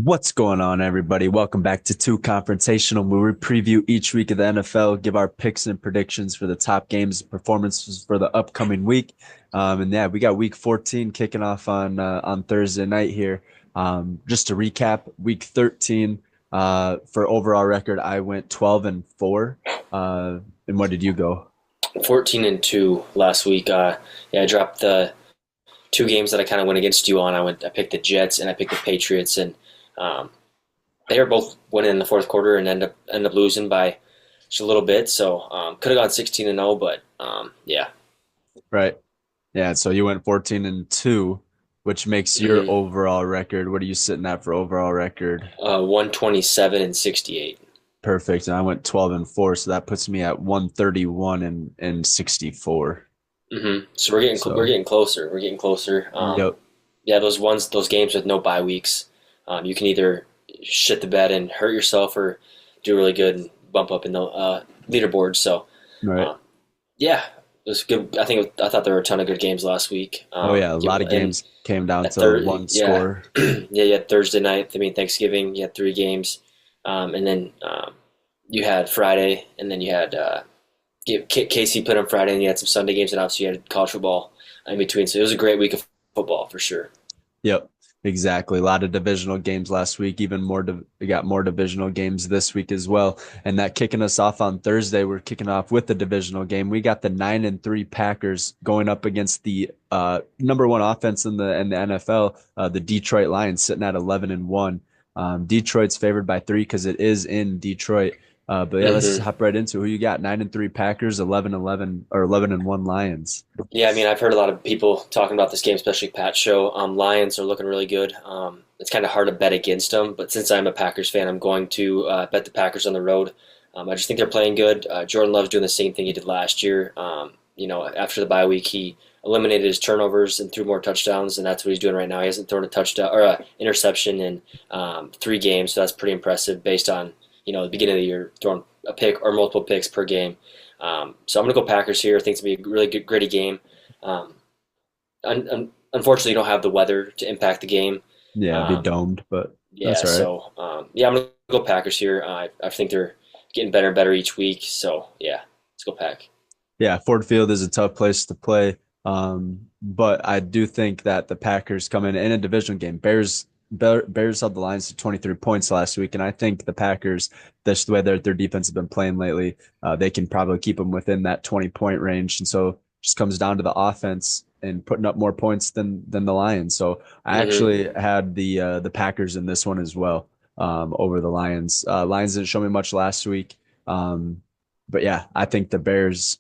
What's going on, everybody? Welcome back to Two Confrontational, where we preview each week of the NFL, give our picks and predictions for the top games and performances for the upcoming week. And yeah, we got Week 14 kicking off on Thursday night here. Just to recap, Week 13 for overall record, I went 12-4. And what did you go? 14-2 last week. Yeah, I dropped the two games that I kind of went against you on. I picked the Jets and I picked the Patriots, and um, they were both winning in the fourth quarter and end up losing by just a little bit. So could have gone 16-0, but yeah. Right. Yeah, so you went 14-2, which makes your Mm-hmm. overall record. What are you sitting at for overall record? 127-68. Perfect. And I went 12-4, so that puts me at 131 and 64. So we're So, getting closer. We're getting closer. yep. Yeah, those games with no bye weeks, you can either shit the bed and hurt yourself or do really good and bump up in the leaderboard. So Right. uh, yeah, it was good. I thought there were a ton of good games last week. Oh yeah, a lot of And games came down that to third, one yeah, score. yeah, you had Thursday night. I mean Thanksgiving. You had three games, and then you had Friday, and then you had Casey put on Friday, and you had some Sunday games, and obviously you had college football in between. So it was a great week of football for sure. Yep. Exactly. A lot of divisional games last week, even more we got more divisional games this week as well. And that kicking us off on Thursday, we're kicking off with the divisional game. We got the 9-3 Packers going up against the number one offense in the NFL, the Detroit Lions, sitting at 11-1. Detroit's favored by 3 because it is in Detroit. But yeah, let's hmm hop right into who you got. 9-3 Packers, 11-11 or 11-1 Lions. Yeah, I mean, I've heard a lot of people talking about this game, especially Pat's show. Lions are looking really good. It's kind of hard to bet against them, but since I'm a Packers fan, I'm going to bet the Packers on the road. I just think they're playing good. Jordan Love's doing the same thing he did last year. After the bye week, he eliminated his turnovers and threw more touchdowns, and that's what he's doing right now. He hasn't thrown a touchdown or an interception in 3 games, so that's pretty impressive based on the beginning of the year throwing a pick or multiple picks per game. So I'm going to go Packers here. I think it's going to be a really good, gritty game. Um, Unfortunately, you don't have the weather to impact the game. Yeah, it'd be Um, domed, but yeah, that's all right. so yeah, I'm going to go Packers here. I think they're getting better and better each week. So yeah, let's go Pack. Yeah, Ford Field is a tough place to play. But I do think that the Packers come in a division game. Bears held the Lions to 23 points last week, and I think the Packers, that's the way their defense has been playing lately, they can probably keep them within that 20-point range. And so it just comes down to the offense and putting up more points than the Lions. So I hmm actually had the Packers in this one as well, over the Lions. Lions didn't show me much last week. But yeah, I think the Bears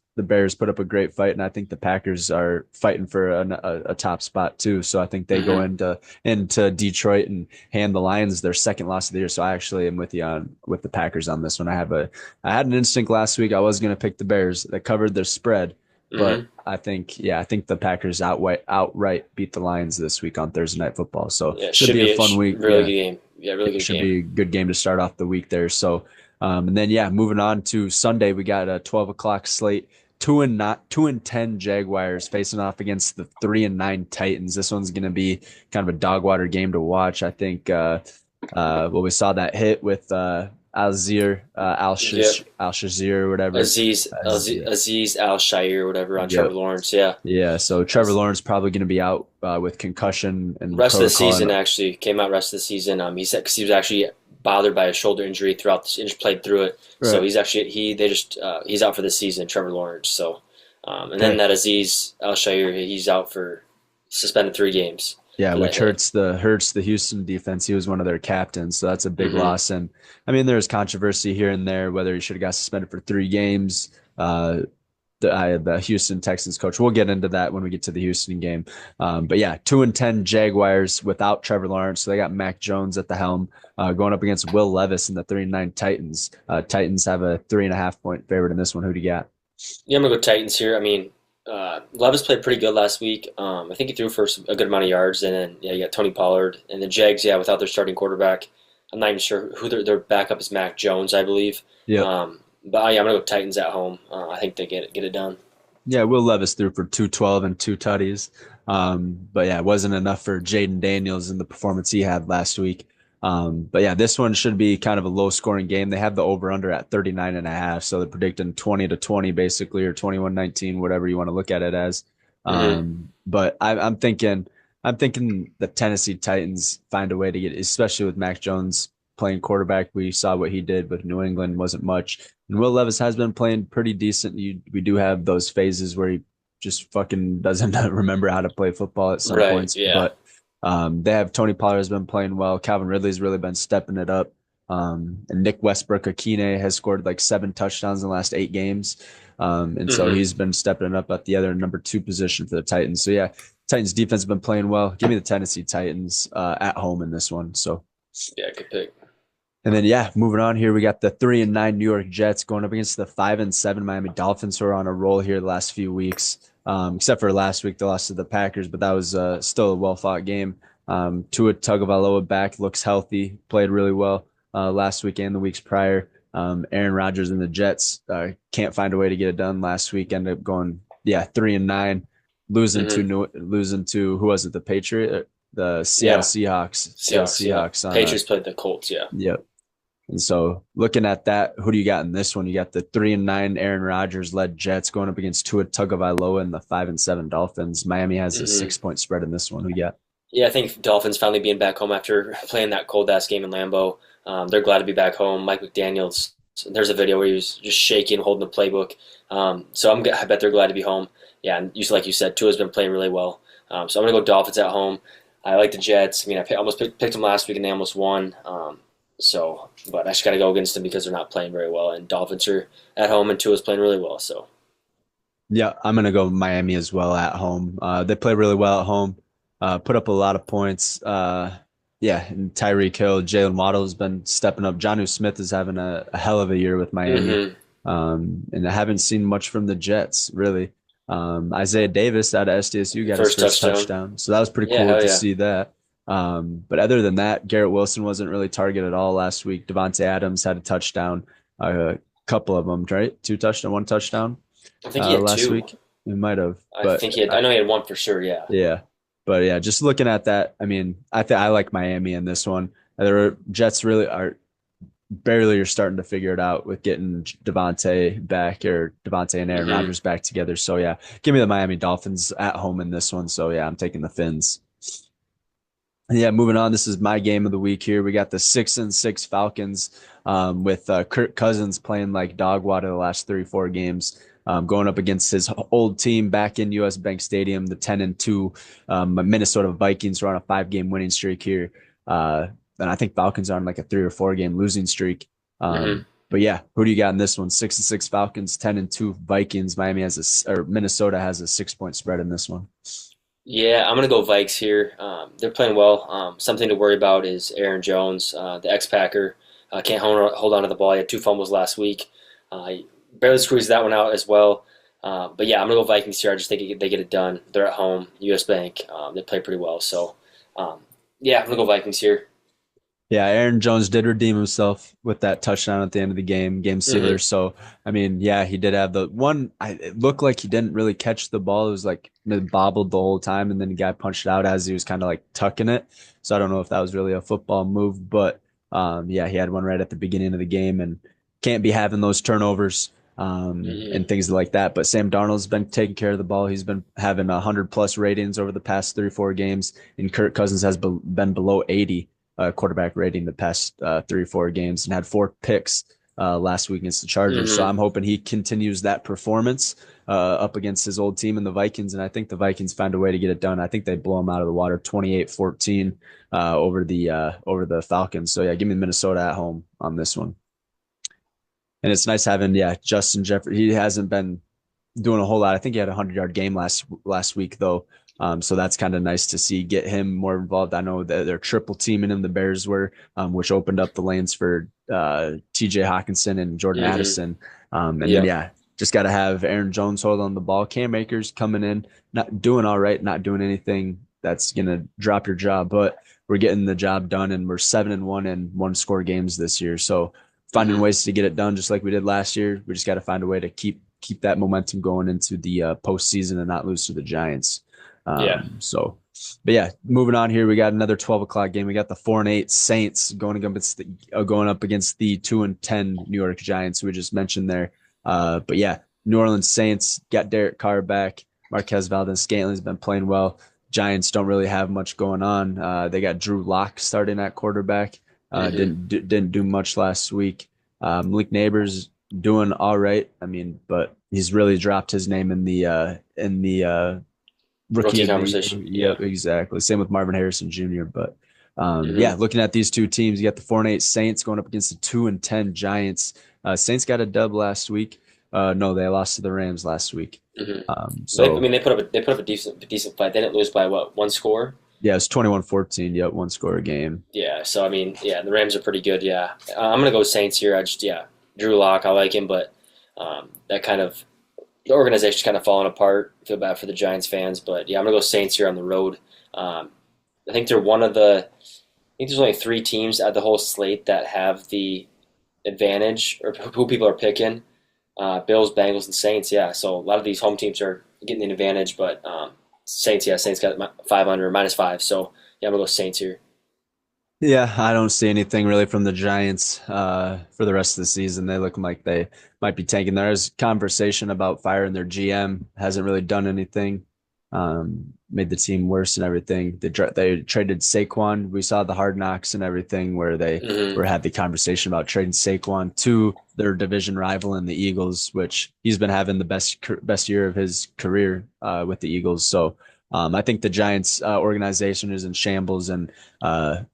put up a great fight, and I think the Packers are fighting for a top spot too. So I think they go hmm into Detroit and hand the Lions their second loss of the year. So I actually am with you on with the Packers on this one. I had an instinct last week. I was going to pick the Bears. They covered their spread, but hmm I think the Packers outright beat the Lions this week on Thursday Night Football. So Yeah, it should should be a be a fun week. really Yeah, good game. Yeah, really it good should game. be a good game to start off the week there. So, and then yeah, moving on to Sunday, we got a 12 o'clock slate. 2-10 Jaguars facing off against the 3-9 Titans. This one's going to be kind of a dog water game to watch. I think. Well, we saw that hit with Alzir Yep. Al Shazir or whatever. Yeah. Aziz Al Shire or whatever on Trevor Yep. Lawrence. Yeah. Yeah. So Trevor Lawrence probably going to be out with concussion and Rest of the protocol. season actually came out. Rest of the season, he said because he was actually bothered by a shoulder injury throughout. He just played through it, so Right. he's out for the season. Trevor Lawrence. So, and then Okay. that Aziz Al Shire, he's out for suspended 3 games Yeah, for that which hit. hurts the Houston defense. He was one of their captains, so that's a big hmm loss. And I mean, there's controversy here and there whether he should have got suspended for 3 games. The Houston Texans coach. We'll get into that when we get to the Houston game. But yeah, 2-10 Jaguars without Trevor Lawrence. So they got Mac Jones at the helm, going up against Will Levis and the 3-9 Titans. Titans have a 3.5 point favorite in this one. Who do you got? Yeah, I'm gonna go Titans here. I mean, Levis played pretty good last week. I think he threw for a good amount of yards, and then yeah, you got Tony Pollard and the Jags. Yeah, without their starting quarterback, I'm not even sure who their backup is. Mac Jones, I believe. Yep. But yeah, I'm gonna go Titans at home. I think they get it done. Yeah, Will Levis threw for 212 and 2 tutties. But yeah, it wasn't enough for Jaden Daniels in the performance he had last week. But yeah, this one should be kind of a low scoring game. They have the over under at 39.5. So they're predicting 20-20 basically, or 21-19, whatever you want to look at it as. Hmm. But I'm thinking the Tennessee Titans find a way to get, especially with Mac Jones playing quarterback. We saw what he did with New England, wasn't much. And Will Levis has been playing pretty decent. We do have those phases where he just fucking doesn't remember how to play football at some Right. points. Yeah. But they have Tony Pollard has been playing well. Calvin Ridley's really been stepping it up. And Nick Westbrook-Akine has scored like 7 touchdowns in the last 8 games. And so Hmm. he's been stepping it up at the other number 2 position for the Titans. So yeah, Titans defense has been playing well. Give me the Tennessee Titans at home in this one. So Yeah. Good pick. and then yeah, moving on here, we got the 3-9 New York Jets going up against the 5-7 Miami Dolphins, who are on a roll here the last few weeks. Except for last week, they lost to the Packers, but that was still a well fought game. Tua Tagovailoa back, looks healthy, played really well last week and the weeks prior. Aaron Rodgers and the Jets can't find a way to get it done last week. Ended up going 3-9, Hmm. losing to who was it? The Patriot, the Seattle Yeah. Seahawks. Seattle Seahawks. Yeah. Seahawks on a Patriots played the Colts. Yeah. yep. And so looking at that, who do you got in this one? You got the 3-9 Aaron Rodgers led Jets going up against Tua Tagovailoa and the 5-7 Dolphins. Miami has a Hmm. 6 point spread in this one. Who you got? Yeah, I think Dolphins finally being back home after playing that cold ass game in Lambeau. They're glad to be back home. Mike McDaniel's. There's a video where he was just shaking, holding the playbook. I bet they're glad to be home. Yeah, and like you said, Tua's been playing really well. So I'm gonna go Dolphins at home. I like the Jets. I mean, almost picked them last week and they almost won. But I just got to go against them because they're not playing very well. And Dolphins are at home and Tua's playing really well. So Yeah, I'm gonna go Miami as well at home. They play really well at home. Put up a lot of points. Yeah, and Tyreek Hill, Jalen Waddle has been stepping up. Jonnu Smith is having a hell of a year with Miami. hmm And I haven't seen much from the Jets really. Isaiah Davis out of SDSU got his first first touchdown. touchdown, so that was pretty Yeah, cool hell to yeah. see that. But other than that, Garrett Wilson wasn't really targeted at all last week. Devontae Adams had a touchdown, a couple of them, right? 2 touchdown, 1 touchdown I think he had last two. week. We might have, I but think he had. I know he had one for sure. Yeah. yeah, but yeah, just looking at that, I mean, I like Miami in this one. The Jets really are barely are starting to figure it out with getting Devontae back or Devontae and Aaron Hmm. Rodgers back together. So yeah, give me the Miami Dolphins at home in this one. So yeah, I'm taking the Fins. Yeah, moving on. This is my game of the week here. We got the 6-6 Falcons with Kirk Cousins playing like dog water the last 3-4 games, going up against his old team back in US Bank Stadium, the 10-2 Minnesota Vikings are on a 5 game winning streak here. And I think Falcons are on like a 3 or 4 game losing streak. Hmm. But yeah, who do you got in this one? 6-6 Falcons, 10-2 Vikings. Miami has or Minnesota has a 6 point spread in this one. Yeah, I'm gonna go Vikes here. They're playing well. Something to worry about is Aaron Jones, the ex-Packer. Can't hold on to the ball. He had 2 fumbles last week. He barely squeezed that one out as well. But yeah, I'm gonna go Vikings here. I just think they get it done. They're at home, U.S. Bank. They play pretty well. So um, yeah, I'm gonna go Vikings here. Yeah, Aaron Jones did redeem himself with that touchdown at the end of the game sealer. Hmm. So, I mean, yeah, he did have the one. It looked like he didn't really catch the ball. It was like it bobbled the whole time, and then the guy punched it out as he was kind of like tucking it. So I don't know if that was really a football move, but yeah, he had one right at the beginning of the game, and can't be having those turnovers Hmm. and things like that. But Sam Darnold's been taking care of the ball. He's been having 100+ ratings over the past 3 or 4 games, and Kirk Cousins has been below 80 quarterback rating the past 3 or 4 games and had 4 picks last week against the Chargers. So Hmm. I'm hoping he continues that performance up against his old team in the Vikings. And I think the Vikings find a way to get it done. I think they blow them out of the water 28-14 over the Falcons. So yeah, give me Minnesota at home on this one. And it's nice having, yeah, Justin Jefferson. He hasn't been doing a whole lot. I think he had a 100-yard game last week though. So that's kind of nice to see get him more involved. I know that they're triple teaming him. The Bears were, which opened up the lanes for T.J. Hawkinson and Jordan Hmm. Addison. And then Yep. yeah, just got to have Aaron Jones hold on the ball. Cam Akers coming in, not doing all right, not doing anything that's gonna drop your job, but we're getting the job done, and we're 7-1 in 1 score games this year. So finding Hmm. ways to get it done, just like we did last year. We just got to find a way to keep that momentum going into the postseason and not lose to the Giants. Yeah. So But yeah, moving on here, we got another 12 o'clock game. We got the 4-8 Saints going up against the 2-10 New York Giants, who we just mentioned there. But yeah, New Orleans Saints got Derek Carr back. Marquez Valdez-Scantling's been playing well. Giants don't really have much going on. They got Drew Lock starting at quarterback. Hmm. Didn't do much last week. Malik Neighbors doing all right. I mean, but he's really dropped his name in the rookie Rookie of the year. conversation. Yeah. Yep, exactly. Same with Marvin Harrison Jr. But Hmm. yeah, looking at these two teams, you got the 4-8 Saints going up against the 2-10 Giants. Saints got a dub last week. No, they lost to the Rams last week. Hmm. I So mean, they put up a decent fight. They didn't lose by what, one score? yeah, it's 21-14. Yep, one score a game. Yeah. So I mean, yeah, the Rams are pretty good. Yeah, I'm gonna go Saints here. Yeah, Drew Lock, I like him, but that kind of the organization's kind of falling apart. I feel bad for the Giants fans, but yeah, I'm gonna go Saints here on the road. Um, I think they're one of the. I think there's only three teams at the whole slate that have the advantage or who people are picking. Bills, Bengals, and Saints. Yeah, so a lot of these home teams are getting an advantage, but Saints. Yeah, Saints got 500 -5. So yeah, I'm gonna go Saints here. Yeah, I don't see anything really from the Giants for the rest of the season. They look like they might be tanking. There's conversation about firing their GM. Hasn't really done anything. Made the team worse and everything. They traded Saquon. We saw the Hard Knocks and everything where they Hmm. had the conversation about trading Saquon to their division rival in the Eagles, which he's been having the best year of his career with the Eagles. So I think the Giants organization is in shambles, and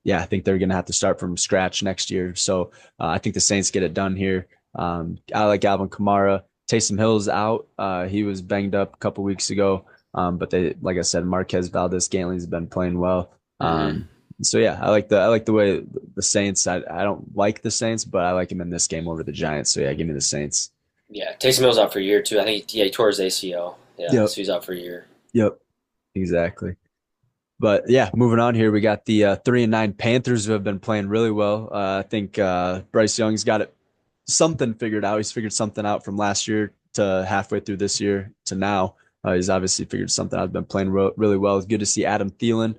yeah, I think they're going to have to start from scratch next year. So I think the Saints get it done here. I like Alvin Kamara. Taysom Hill's out. He was banged up a couple weeks ago. But they, like I said, Marquez Valdez-Scantling's been playing well. Hmm. So yeah, I like the way the Saints. I don't like the Saints, but I like him in this game over the Giants. So yeah, give me the Saints. Yeah, Taysom Hill's out for a year too. I think yeah, he tore his ACL. Yeah, Yep. so he's out for a year. Yep. Exactly. But yeah, moving on here, we got the 3-9 Panthers who have been playing really well. I think Bryce Young's got it something figured out. He's figured something out from last year to halfway through this year to now. He's obviously figured something out. Been playing really well. It's good to see Adam Thielen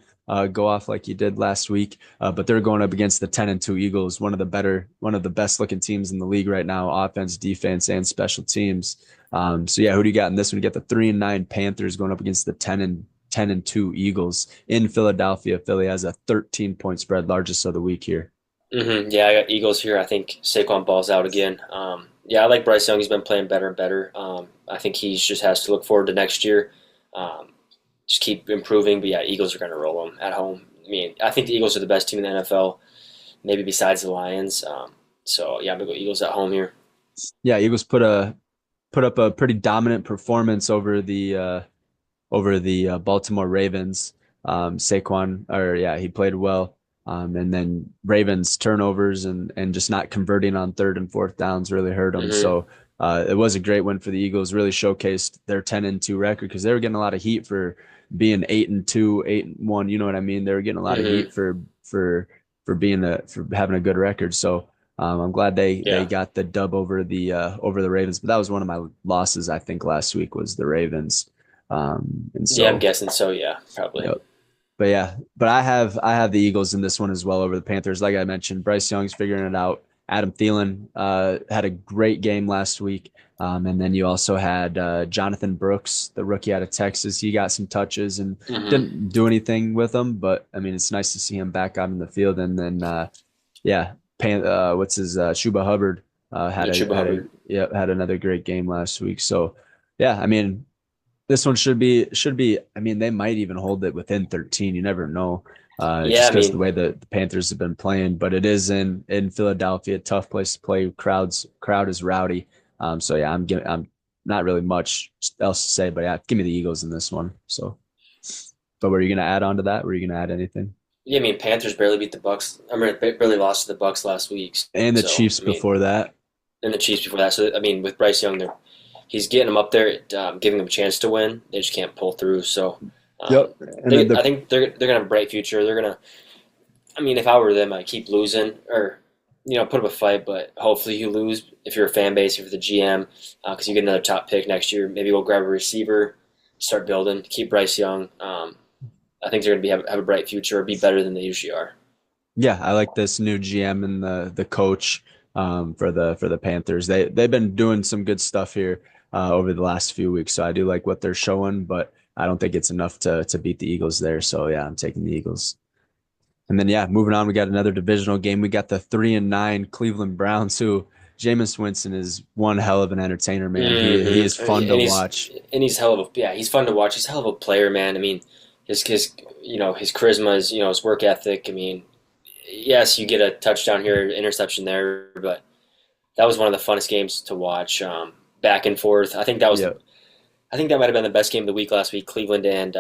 go off like he did last week. But they're going up against the 10-2 Eagles, one of the best looking teams in the league right now, offense, defense, and special teams. So yeah, who do you got in this one? You got the 3-9 Panthers going up against the 10-2 Eagles in Philadelphia. Philly has a 13-point spread, largest of the week here. Yeah, I got Eagles here. I think Saquon balls out again. Yeah, I like Bryce Young. He's been playing better and better. I think he just has to look forward to next year. Um, just keep improving. But yeah, Eagles are going to roll them at home. I mean, I think the Eagles are the best team in the NFL, maybe besides the Lions. So yeah, I'm gonna go Eagles at home here. Yeah, Eagles put up a pretty dominant performance over the Baltimore Ravens. Saquon, or yeah, he played well. And then Ravens turnovers and just not converting on third and fourth downs really hurt them. Hmm. So it was a great win for the Eagles. Really showcased their 10-2 record because they were getting a lot of heat for being 8-2, 8-1. You know what I mean? They were getting a lot of Hmm. heat for being for having a good record. So I'm glad they Yeah. got the dub over the Ravens. But that was one of my losses I think last week was the Ravens. And Yeah, I'm so, guessing so. Yeah, you probably. know, but yeah, but I have the Eagles in this one as well over the Panthers. Like I mentioned, Bryce Young's figuring it out. Adam Thielen had a great game last week. And then you also had Jonathan Brooks, the rookie out of Texas. He got some touches and Hmm. didn't do anything with them, but I mean, it's nice to see him back out in the field. And then yeah, what's his Shuba Hubbard Yeah, Chuba Hubbard. had another great game last week. So yeah, I mean, this one should be. I mean, they might even hold it within 13. You never know, Yeah, just I because the mean, way the Panthers have been playing. But it is in Philadelphia, tough place to play. Crowd is rowdy. So yeah, I'm not really much else to say, but yeah, give me the Eagles in this one. So, but were you gonna add on to that? Were you gonna add anything? yeah, I mean, Panthers barely beat the Bucks. I mean, barely lost to the Bucks last week. And the So Chiefs I mean, before that. and the Chiefs before that. So I mean, with Bryce Young, he's getting them up there, giving them a chance to win. They just can't pull through. So Yep. And then I the think they're gonna have a bright future. They're gonna. I mean, if I were them, I'd keep losing or put up a fight. But hopefully, you lose if you're a fan base, if you're the GM, because you get another top pick next year. Maybe we'll grab a receiver, start building, keep Bryce Young. I think they're going to have a bright future or be better than they usually are. Yeah, I like this new GM and the coach for the Panthers. They've been doing some good stuff here over the last few weeks. So I do like what they're showing, but I don't think it's enough to beat the Eagles there. So yeah, I'm taking the Eagles. And then yeah, moving on, we got another divisional game. We got the 3-9 Cleveland Browns, who Jameis Winston is one hell of an entertainer, man. He is fun to watch. He's hell of a yeah, he's fun to watch. He's a hell of a player, man. I mean, his his charisma is his work ethic. I mean, yes, you get a touchdown here, interception there, but that was one of the funnest games to watch. Back and forth. Yeah, I think that might have been the best game of the week last week. Cleveland and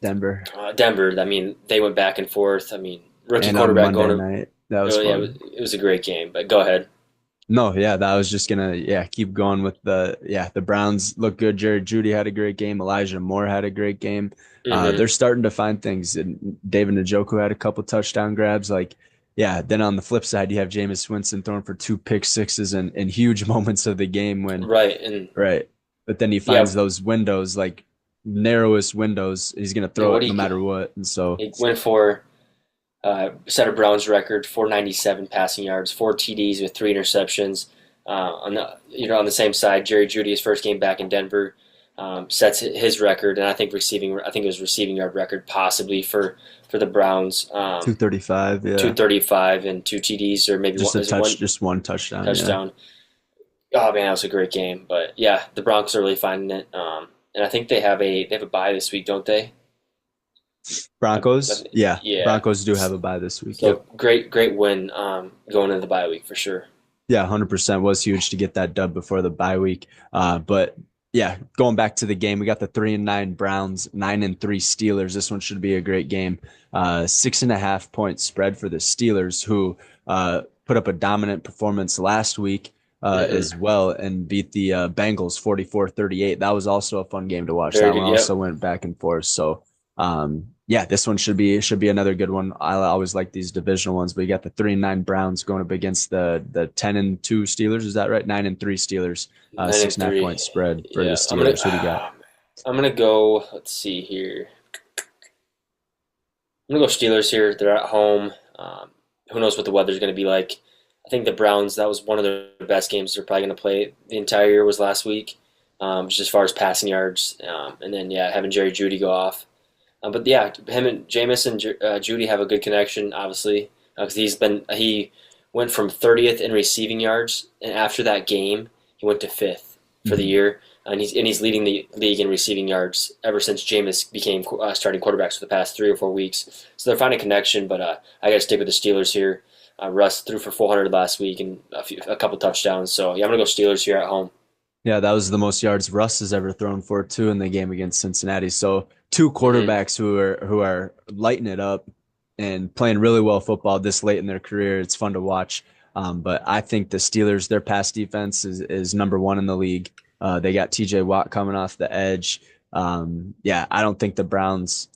Denver. Denver. I mean, they went back and forth. I mean, rookie And on quarterback Monday going to. night, that was Yeah, fun. it was a great game. But go ahead. No, yeah, that was just gonna keep going with the Browns look good. Jerry Judy had a great game. Elijah Moore had a great game. Hmm. They're starting to find things. And David Njoku had a couple touchdown grabs. Like, yeah. Then on the flip side, you have Jameis Winston throwing for two pick sixes in huge moments of the game when Right, and right. But then he yeah, finds those windows, like narrowest windows. He's gonna yeah. throw What it do no you? matter what. And so He went for set a Browns record, 497 passing yards, 4 TDs with 3 interceptions. On the on the same side, Jerry Judy, his first game back in Denver, sets his record, and I think it was receiving yard record possibly for the Browns, 235, yeah. 235 and 2 TDs or maybe Just one a is it touch, one just one touchdown, yeah. touchdown. Oh man, that was a great game. But yeah, the Broncos are really finding it, and I think they have a bye this week, don't they? Broncos, yeah. Yeah. Broncos do have a bye this week. So Yep. great win going into the bye week for sure. Yeah, 100% was huge to get that dub before the bye week. But yeah, going back to the game, we got the 3-9 Browns, 9-3 Steelers. This one should be a great game. 6.5 point spread for the Steelers, who put up a dominant performance last week Hmm. as well and beat the Bengals 44-38. That was also a fun game to watch. Very That good. one Yep. also went back and forth. So yeah, this one should be another good one. I always like these divisional ones, but you got the 3-9 Browns going up against the 10-2 Steelers. Is that right? 9-3 Steelers. Nine Six and and a half three. point spread for the Yeah. Steelers. Who do you got? I'm gonna go. Let's see here. I'm gonna go Steelers here. They're at home. Who knows what the weather's gonna be like? I think the Browns. That was one of their best games they're probably gonna play the entire year. Was last week, just as far as passing yards, and then yeah, having Jerry Judy go off. But yeah, him and Jameis and Judy have a good connection, obviously, because he went from 30th in receiving yards, and after that game, he went to fifth for the Mhm. year, and he's leading the league in receiving yards ever since Jameis became starting quarterbacks for the past 3 or 4 weeks. So they're finding a connection, but I got to stick with the Steelers here. Russ threw for 400 last week and a couple touchdowns, so yeah, I'm gonna go Steelers here at home. Yeah, that was the most yards Russ has ever thrown for too in the game against Cincinnati. So two Hmm. quarterbacks who are lighting it up and playing really well football this late in their career. It's fun to watch. But I think the Steelers, their pass defense is number one in the league. They got TJ Watt coming off the edge. Yeah, I don't think the Browns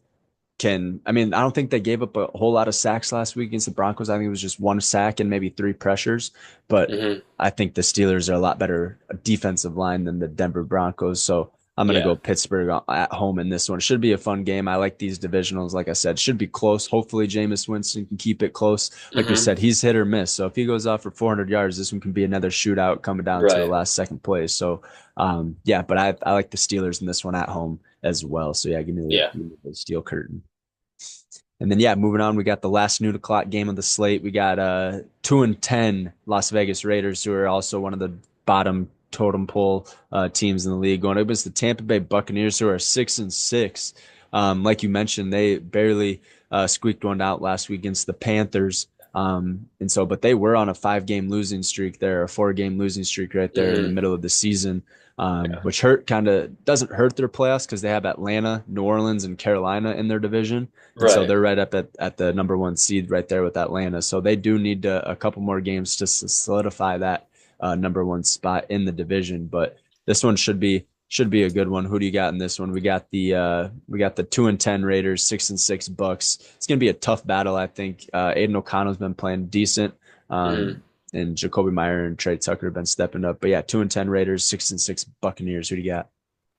I mean, I don't think they gave up a whole lot of sacks last week against the Broncos. I think it was just one sack and maybe three pressures. But Hmm. I think the Steelers are a lot better defensive line than the Denver Broncos. So I'm going to Yeah. go Pittsburgh at home in this one. Should be a fun game. I like these divisionals. Like I said, should be close. Hopefully, Jameis Winston can keep it close. Like we Hmm. said, he's hit or miss. So if he goes off for 400 yards, this one can be another shootout coming down to the Right. last second play. So, yeah, but I like the Steelers in this one at home as well. So, yeah, Yeah. give me the steel curtain. And then yeah, moving on, we got the last noon o'clock game of the slate. We got 2-10 Las Vegas Raiders, who are also one of the bottom totem pole teams in the league, going up against the Tampa Bay Buccaneers, who are 6-6. Like you mentioned, they barely squeaked one out last week against the Panthers. And so, but they were on a 5 game losing streak there, a 4 game losing streak right there in the Hmm. middle of the season, Yeah. which kind of doesn't hurt their playoffs because they have Atlanta, New Orleans, and Carolina in their division. And so Right. they're right up at the number one seed right there with Atlanta. So they do need a couple more games to solidify that number one spot in the division. But this one should be a good one. Who do you got in this one? We got the 2-10 Raiders, 6-6 Bucks. It's gonna be a tough battle, I think. Aiden O'Connell's been playing decent. Hmm. And Jacoby Meyer and Trey Tucker have been stepping up. But yeah, 2-10 Raiders, 6-6 Buccaneers. Who do you got?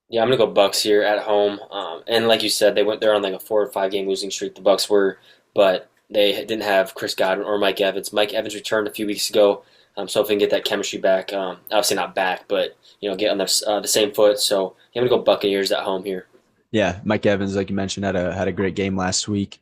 Yeah, I'm gonna go Bucks here at home. And like you said, they're on like a 4 or 5 game losing streak. The Bucks were, but they didn't have Chris Godwin or Mike Evans. Mike Evans returned a few weeks ago, so if we can get that chemistry back, obviously not back, but get on the same foot. So yeah, I'm gonna go Buccaneers at home here. Yeah, Mike Evans, like you mentioned, had a great game last week,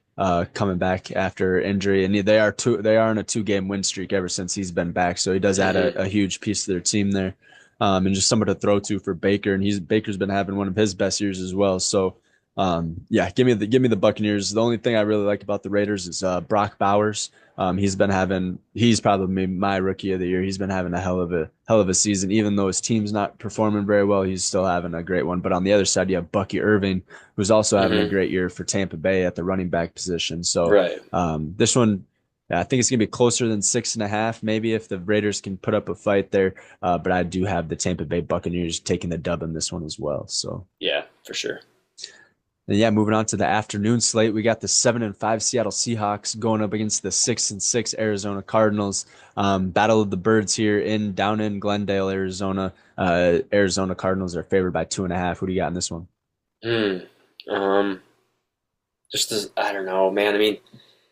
coming back after injury, and they are on a 2 game win streak ever since he's been back. So he does add Hmm. a huge piece to their team there, and just someone to throw to for Baker, and Baker's been having one of his best years as well. So yeah, give me the Buccaneers. The only thing I really like about the Raiders is Brock Bowers. He's probably my rookie of the year. He's been having a hell of a season, even though his team's not performing very well. He's still having a great one. But on the other side, you have Bucky Irving, who's also having a Hmm. great year for Tampa Bay at the running back position. So Right. this one, I think it's gonna be closer than 6.5, maybe if the Raiders can put up a fight there. But I do have the Tampa Bay Buccaneers taking the dub in this one as well. So Yeah, for sure. and yeah, moving on to the afternoon slate, we got the 7-5 Seattle Seahawks going up against the 6-6 Arizona Cardinals. Battle of the Birds here in down in Glendale, Arizona. Arizona Cardinals are favored by 2.5. Who do you got in this one? Hmm. Um, just as, I don't know, man. I mean,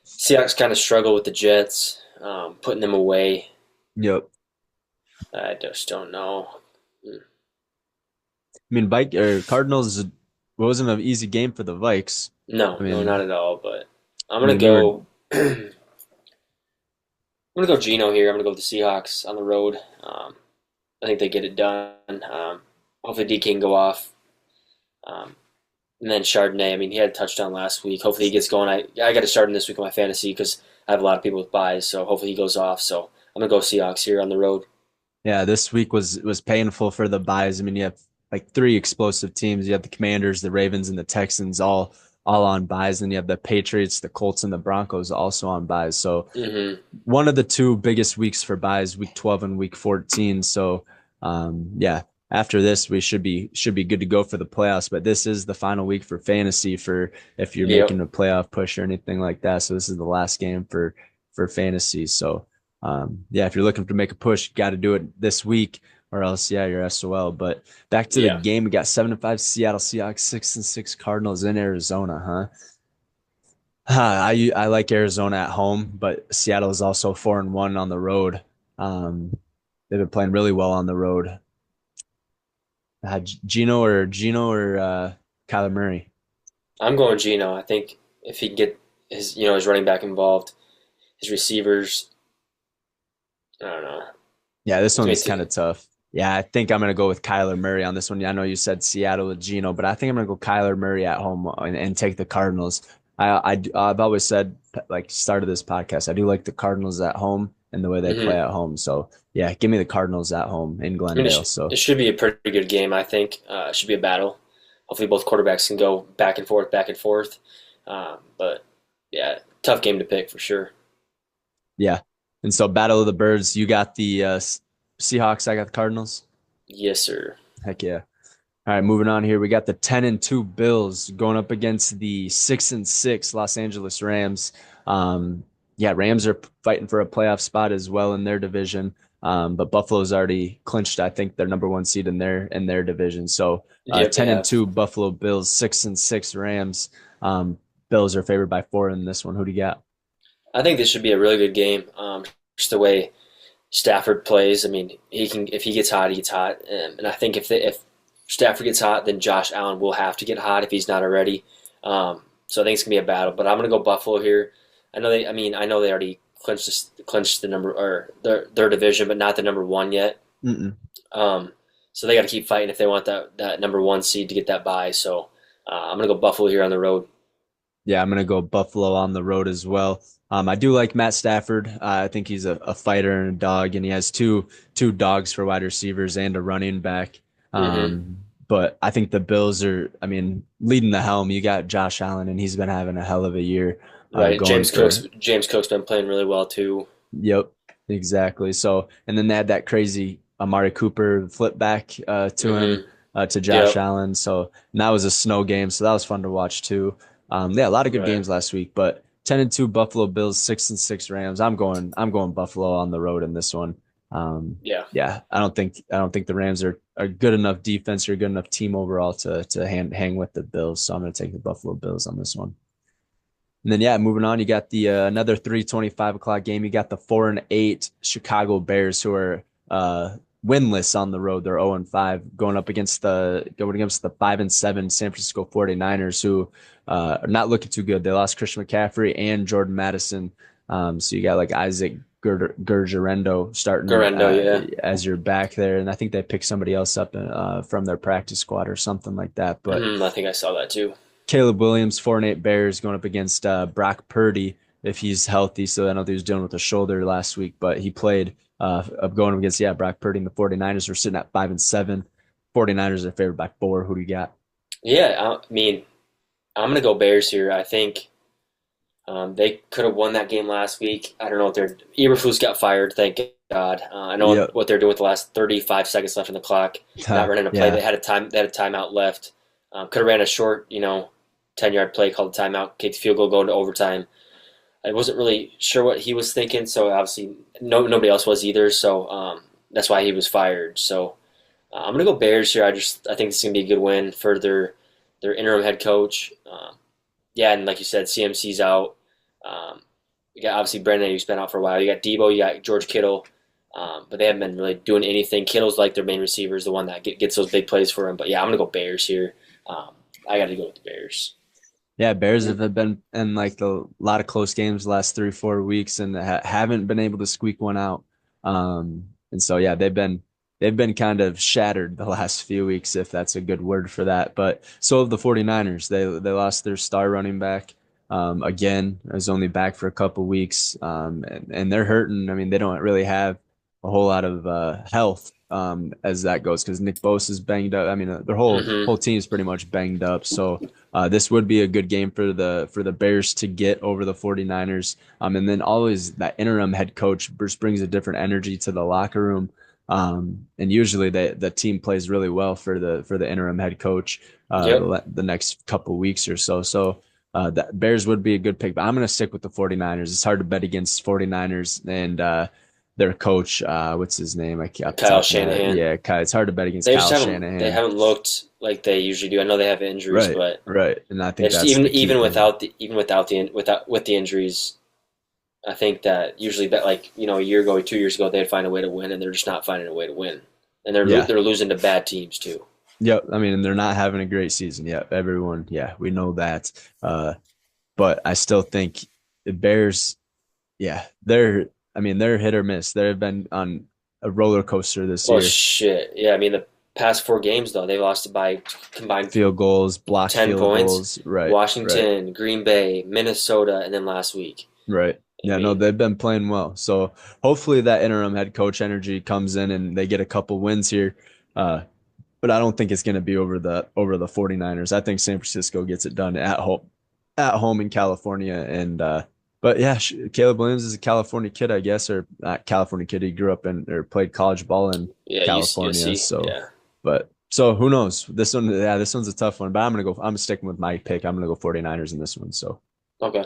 Seahawks kind of struggle with the Jets, putting them away. Yep. I just don't know. I mean, Cardinals wasn't an easy game for the Vikes. No, I no, not mean, at all. But I'm I gonna mean, we were go. I'm gonna go Geno here. I'm gonna go with the Seahawks on the road. I think they get it done. Hopefully D can go off. Um, and then Chardonnay. I mean, he had a touchdown last week. Hopefully he gets going. I got to start him this week in my fantasy because I have a lot of people with buys. So hopefully he goes off. So I'm gonna go Seahawks here on the road. Yeah, this week was painful for the buys. I mean, you have like 3 explosive teams. You have the Commanders, the Ravens, and the Texans all on buys, and you have the Patriots, the Colts, and the Broncos also on buys. So Hmm. one of the 2 biggest weeks for buys, week 12 and week 14. So yeah, after this we should be good to go for the playoffs. But this is the final week for fantasy for if you're Yep. making a playoff push or anything like that. So this is the last game for fantasy. So yeah, if you're looking to make a push, you got to do it this week, or else yeah, you're SOL. But back to the Yeah. game, we got 7-5 Seattle Seahawks, 6-6 Cardinals in Arizona, huh? I like Arizona at home, but Seattle is also 4-1 on the road. They've been playing really well on the road. Gino or Kyler Murray. I'm going Geno. I think if he can get his running back involved, his receivers. I don't know. Yeah, this It's me one's too. kind of tough. Yeah, I think I'm gonna go with Kyler Murray on this one. Yeah, I know you said Seattle with Gino, but I think I'm gonna go Kyler Murray at home and take the Cardinals. I've always said, like, started this podcast, I do like the Cardinals at home and the way they play Hmm. at home. So yeah, give me the Cardinals at home in I mean, Glendale. it So should be a pretty good game. I think it should be a battle. Hopefully, both quarterbacks can go back and forth, back and forth. But yeah, tough game to pick for sure. yeah, and so Battle of the Birds, you got the Seahawks, I got the Cardinals. Yes, sir. Heck yeah. All right, moving on here. We got the 10-2 Bills going up against the 6-6 Los Angeles Rams. Um, yeah, Rams are fighting for a playoff spot as well in their division. But Buffalo's already clinched, I think, their number 1 seed in their division. So Yep, they 10 and have. 2 Buffalo Bills, 6-6 Rams. Bills are favored by 4 in this one. Who do you got? I think this should be a really good game. Just the way Stafford plays. I mean, he can if he gets hot, he gets hot. And I think if Stafford gets hot, then Josh Allen will have to get hot if he's not already. So I think it's gonna be a battle. But I'm gonna go Buffalo here. I know they. I mean, I know they already clinched the number or their division, but not the number one yet. Mm-mm. Um, so they got to keep fighting if they want that number one seed to get that bye. So I'm gonna go Buffalo here on the road. Yeah, I'm gonna go Buffalo on the road as well. I do like Matt Stafford. I think he's a fighter and a dog, and he has two dogs for wide receivers and a running back. Hmm. But I think the Bills are, I mean, leading the helm. You got Josh Allen, and he's been having a hell of a year, Right. going for. James Cook's been playing really well too. Yep, exactly. So, and then they had that crazy Amari Cooper flip back to Hmm. him, to Josh Yep. Allen. So, and that was a snow game, so that was fun to watch too. Yeah, a lot of good Right. games last week, but 10-2 Buffalo Bills, 6-6 Rams. I'm going Buffalo on the road in this one. Yeah. Yeah, I don't think the Rams are a good enough defense or a good enough team overall to hang with the Bills. So I'm going to take the Buffalo Bills on this one. And then yeah, moving on, you got the another 3:25 o'clock game. You got the 4-8 Chicago Bears who are winless on the road. They're 0-5 going against the 5-7 San Francisco 49ers who are not looking too good. They lost Christian McCaffrey and Jordan Madison. So you got like Isaac Gurgerendo starting Garendo, yeah. as your back there, and I think they picked somebody else up from their practice squad or something like that. But I think I saw that too. Caleb Williams, 4-8 Bears going up against Brock Purdy if he's healthy. So I know he was dealing with a shoulder last week, but he played going up against, Brock Purdy and the 49ers. Are sitting at 5-7. 49ers are favored by 4. Who do you got? Yeah, I mean, I'm gonna go Bears here. I think they could have won that game last week. I don't know if they're Eberflus got fired. Thank God. I know Yep. what they're doing with the last 35 seconds left on the clock. Not running a play. Yeah. They had a time. They had a timeout left. Could have ran a short, 10-yard play, called a timeout, kicked the field goal, going to overtime. I wasn't really sure what he was thinking, so obviously nobody else was either. So that's why he was fired. So I'm gonna go Bears here. I think this is gonna be a good win for their interim head coach. Yeah, and like you said, CMC's out. You got obviously Brandon, who's been out for a while. You got Debo, you got George Kittle, but they haven't been really doing anything. Kittle's like their main receiver, is the one that gets those big plays for him. But yeah, I'm gonna go Bears here. I got to go with the Bears. Yeah, Bears have been in like a lot of close games the last 3 4 weeks and haven't been able to squeak one out. And so yeah, they've been kind of shattered the last few weeks, if that's a good word for that. But so have the 49ers. They lost their star running back again. I was only back for a couple weeks, and they're hurting. I mean, they don't really have a whole lot of health as that goes because Nick Bosa is banged up. I mean, their whole Hmm. whole team's pretty much banged up. So this would be a good game for the Bears to get over the 49ers. And then always that interim head coach Bruce brings a different energy to the locker room. And usually the team plays really well for the interim head coach Yep. the next couple weeks or so. So the Bears would be a good pick, but I'm going to stick with the 49ers. It's hard to bet against 49ers and their coach, what's his name? I can't off the Kyle top of my head. Shanahan. Yeah, it's hard to bet against They just Kyle haven't. They Shanahan. haven't looked like they usually do. I know they have injuries, Right, but right. And I they think just that's even the key even thing. with the injuries, I think that usually that like a year ago, 2 years ago, they'd find a way to win, and they're just not finding a way to win, and Yeah. they're losing to bad teams too. Yep. I mean, they're not having a great season yet. Everyone, yeah, we know that. But I still think the Bears, yeah, they're hit or miss. They've been on a roller coaster this Well, year. shit. Yeah, I mean the past 4 games though, they lost by combined Field goals, blocked 10 points. field goals. Right, right, Washington, Green Bay, Minnesota, and then last week. right. I Yeah, no, mean, they've been playing well. So hopefully that interim head coach energy comes in and they get a couple wins here. Uh, but I don't think it's going to be over the 49ers. I think San Francisco gets it done at home in California. And but yeah, Caleb Williams is a California kid, I guess, or not California kid. He grew up in or played college ball in yeah, California. USC. So, Yeah. but so who knows? This one's a tough one. But I'm sticking with my pick. I'm gonna go 49ers in this one. So Okay.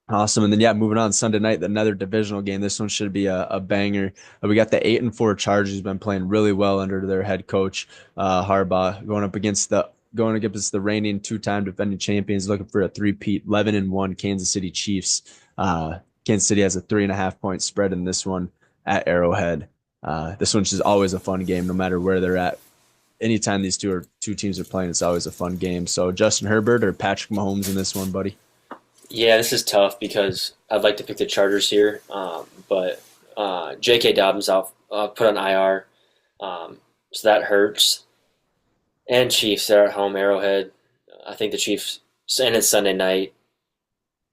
awesome. And then yeah, moving on Sunday night, another divisional game. This one should be a banger. We got the 8-4 Chargers been playing really well under their head coach Harbaugh, going against the reigning two-time defending champions, looking for a three-peat 11-1 Kansas City Chiefs. Kansas City has a 3.5 point spread in this one at Arrowhead. This one's just always a fun game, no matter where they're at. Anytime these two teams are playing, it's always a fun game. So Justin Herbert or Patrick Mahomes in this one, buddy? Yeah, this is tough because I'd like to pick the Chargers here, but J.K. Dobbins out, put on IR, so that hurts. And Chiefs, they're at home, Arrowhead. I think the Chiefs, and it's Sunday night.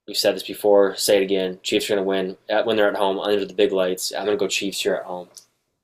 We've said this before, say it again. Chiefs are going to win when they're at home under the big lights. I'm going to go Chiefs here at home.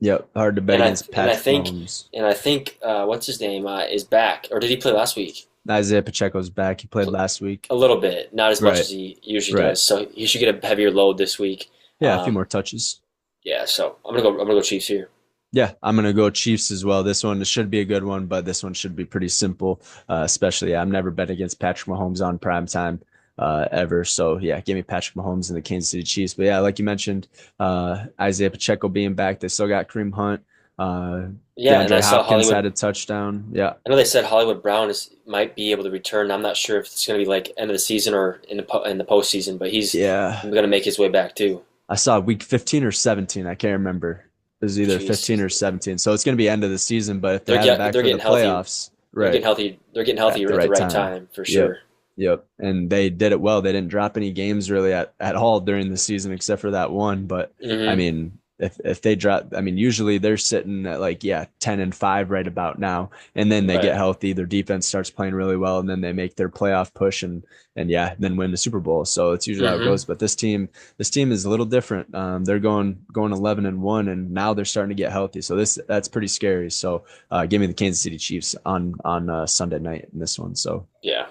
Yep, hard to bet And I against and I Patrick think Mahomes. and I think what's his name is back, or did he play last week? Isaiah Pacheco's back. He played last week. A little bit, not as much Right, as he usually right. does. So he should get a heavier load this week. Yeah, a few Um, more touches. yeah, so I'm gonna go Chiefs here. Yeah, I'm gonna go Chiefs as well. This one should be a good one, but this one should be pretty simple. Especially, I'm never bet against Patrick Mahomes on prime time. ever. So yeah, give me Patrick Mahomes and the Kansas City Chiefs. But yeah, like you mentioned, Isaiah Pacheco being back, they still got Kareem Hunt. Uh, Yeah, and I DeAndre saw Hopkins had Hollywood. a touchdown. Yeah, I know they said Hollywood Brown might be able to return. I'm not sure if it's going to be like end of the season or in the postseason, but he's yeah. going to make his way back too. I saw week 15 or 17. I can't remember. It was either Jeez, 15 or 17. So it's going to be end of the season. But if they they're have him get back they're for the getting healthy. playoffs, They're getting right, healthy. They're getting at healthy the at the right right time. time for Yep. sure. Yep. And they did it well. They didn't drop any games really at all during the season except for that one. But I Hmm. mean, if they drop, I mean, usually they're sitting at like, yeah, 10-5 right about now. And then they get Right. healthy. Their defense starts playing really well. And then they make their playoff push and yeah, then win the Super Bowl. So it's usually how it Hmm. goes. But this team is a little different. They're going 11-1, and now they're starting to get healthy. So that's pretty scary. So give me the Kansas City Chiefs on Sunday night in this one. So Yeah.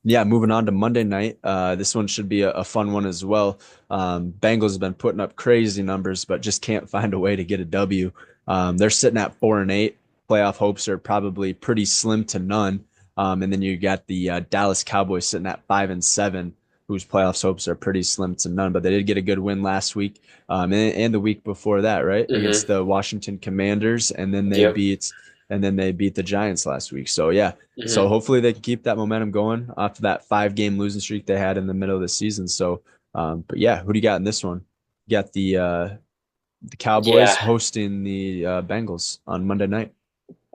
yeah, moving on to Monday night. This one should be a fun one as well. Bengals have been putting up crazy numbers, but just can't find a way to get a W. They're sitting at 4-8. Playoff hopes are probably pretty slim to none. And then you got the Dallas Cowboys sitting at 5-7, whose playoffs hopes are pretty slim to none. But they did get a good win last week, and the week before that, right, against Hmm. the Washington Commanders, and then they Yep. beat the Giants last week. So yeah, so Hmm. hopefully they can keep that momentum going after that 5 game losing streak they had in the middle of the season. So, but yeah, who do you got in this one? You got the Cowboys Yeah. hosting the Bengals on Monday night.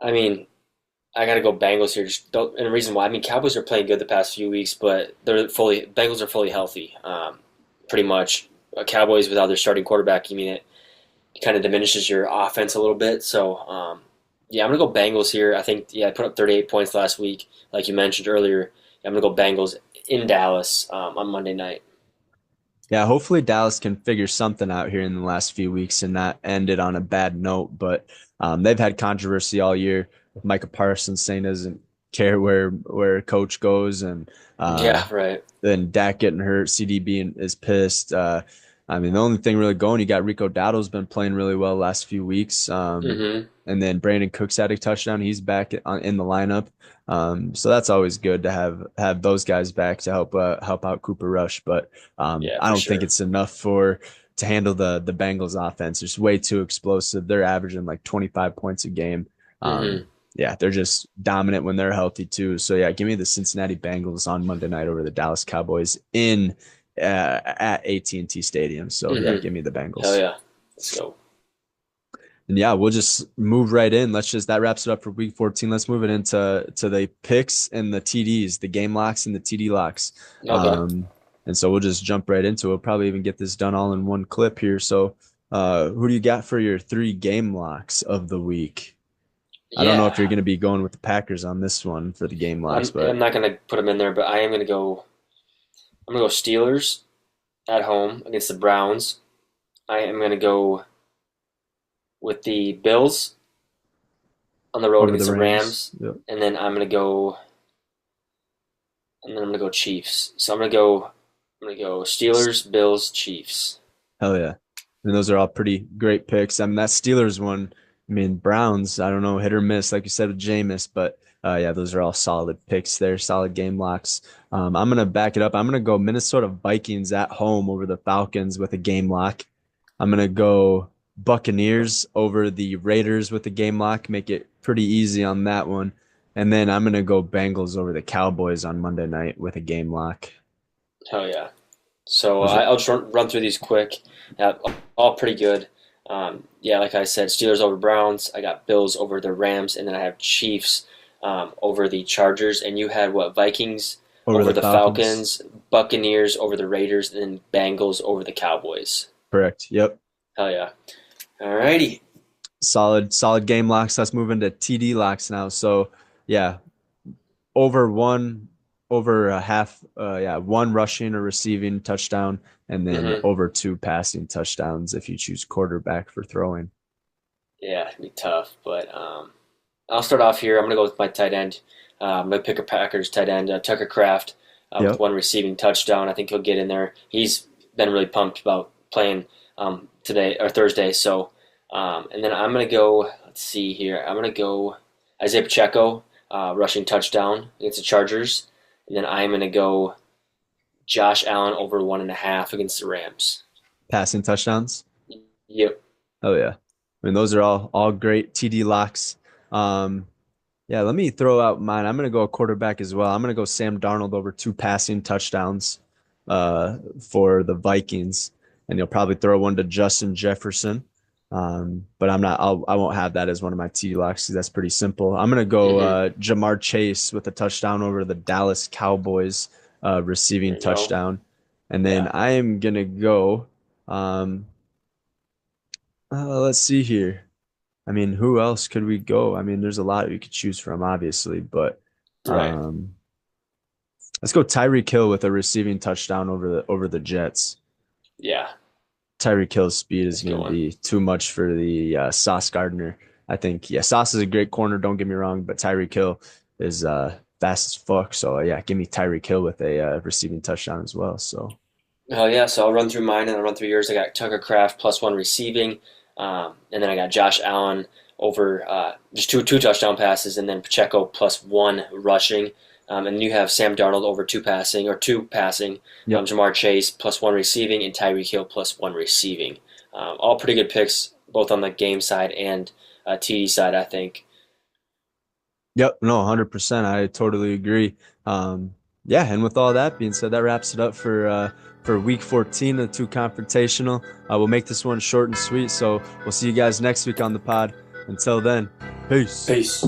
I mean, I got to go Bengals here. Just don't, and the reason why, I mean, Cowboys are playing good the past few weeks, but Bengals are fully healthy. Pretty much, Cowboys without their starting quarterback, you mean it kind of diminishes your offense a little bit. So, yeah, I'm gonna go Bengals here. I think I put up 38 points last week, like you mentioned earlier. I'm gonna go Bengals in Dallas on Monday night. Yeah, hopefully Dallas can figure something out here in the last few weeks and not end it on a bad note. But they've had controversy all year with Micah Parsons saying doesn't care where coach goes, and uh, Yeah, right. then Dak getting hurt, CD being is pissed. I mean, the only thing really going, you got Rico Dowdle's been playing really well the last few weeks. Hmm. And then Brandon Cooks had a touchdown. He's back in the lineup. So that's always good to have those guys back to help out Cooper Rush. But Yeah, I for don't think sure. it's enough to handle the Bengals offense. It's way too explosive. They're averaging like 25 points a game. Hmm. Yeah, they're just dominant when they're healthy too. So yeah, give me the Cincinnati Bengals on Monday night over the Dallas Cowboys at AT&T Stadium. So yeah, Hmm. give me the Hell Bengals. yeah. Let's go. And yeah, we'll just move right in. That wraps it up for week 14. Let's move it into the picks and the TDs, the game locks and the TD locks. Okay. And so we'll just jump right into it. We'll probably even get this done all in one clip here. So who do you got for your 3 game locks of the week? I don't know if you're Yeah. going to be going with the Packers on this one for the game locks, I'm but not gonna put them in there, but I am gonna go. I'm gonna go Steelers at home against the Browns. I am gonna go with the Bills on the road over the against the Rams. Rams, Yep. and then I'm gonna go Chiefs. So I'm gonna go Steelers, Bills, Chiefs. Hell yeah. And those are all pretty great picks. I mean, that Steelers one, I mean, Browns, I don't know, hit or miss, like you said with Jameis, but yeah, those are all solid picks there, solid game locks. I'm going to back it up. I'm going to go Minnesota Vikings at home over the Falcons with a game lock. I'm going to go Buccaneers over the Raiders with a game lock, make it pretty easy on that one. And then I'm going to go Bengals over the Cowboys on Monday night with a game lock. Hell yeah! So Those are I'll just run through these quick. All pretty good. Yeah, like I said, Steelers over Browns. I got Bills over the Rams, and then I have Chiefs over the Chargers. And you had what? Vikings over over the the Falcons. Falcons, Buccaneers over the Raiders, and then Bengals over the Cowboys. Correct. Yep. Hell yeah! Alrighty. Solid game locks. Let's move into TD locks now. So yeah, over one, over a half, yeah, one rushing or receiving touchdown, and then Hmm. over 2 passing touchdowns if you choose quarterback for throwing. Yeah, it'd be tough, but I'll start off here. I'm gonna go with my tight end. I'm gonna pick a Packers tight end, Tucker Kraft, with Yep. one receiving touchdown. I think he'll get in there. He's been really pumped about playing today or Thursday. So, and then I'm gonna go. Let's see here. I'm gonna go Isaiah Pacheco, rushing touchdown against the Chargers, and then I'm gonna go. Josh Allen over 1.5 against the Rams. Passing touchdowns. Yep. Oh yeah. I mean, those are all great TD locks. Um, yeah, let me throw out mine. I'm gonna go a quarterback as well. I'm gonna go Sam Darnold over 2 passing touchdowns for the Vikings, and you'll probably throw one to Justin Jefferson. But I won't have that as one of my TD locks 'cause that's pretty simple. I'm gonna go Mm-hmm. Jamar Chase with a touchdown over the Dallas Cowboys, receiving There you go. touchdown, and then Yeah. I am gonna go. Um, let's see here. I mean, who else could we go? I mean, there's a lot you could choose from, obviously, but Right. um, let's go Tyreek Hill with a receiving touchdown over the Jets. Yeah. Tyreek Hill's speed is That's a good going to one. be too much for the Sauce Gardner. I think, yeah, Sauce is a great corner, don't get me wrong, but Tyreek Hill is fast as fuck. So, yeah, give me Tyreek Hill with a receiving touchdown as well. So, Oh yeah, so I'll run through mine and I'll run through yours. I got Tucker Craft +1 receiving, and then I got Josh Allen over just two touchdown passes, and then Pacheco +1 rushing, and then you have Sam Darnold over two passing, yep. Jamar Chase +1 receiving, and Tyreek Hill +1 receiving. All pretty good picks, both on the game side and TD side, I think. Yep, no, 100%. I totally agree. Yeah, and with all that being said, that wraps it up for week 14 of the two confrontational. We'll make this one short and sweet, so we'll see you guys next week on the pod. Until then, peace. Peace.